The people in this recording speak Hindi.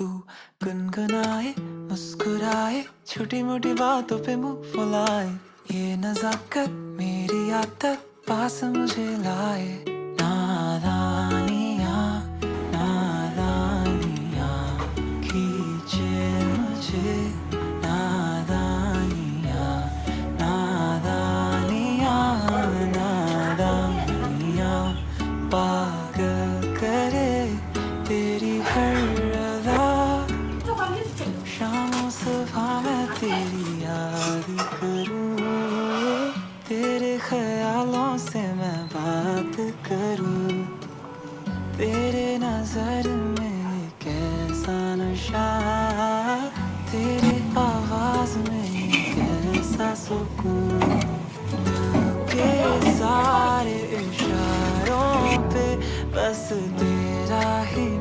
तू गुनगुनाए मुस्कुराए छोटी मोटी बातों पे मुंह फुलाए, ये नजाकत मेरी आदत पास मुझे लाए। नादानियाँ नादानियाँ खींचे मुझे, नादानियाँ नादानियाँ नादानियाँ पागल करे तेरी हर अदा। शाम सुबह मैं तेरी याद करूँ, तेरे ख्यालों से मैं बात करूँ, तेरे नजर में कैसा नशा, तेरे आवाज में कैसा सुकून।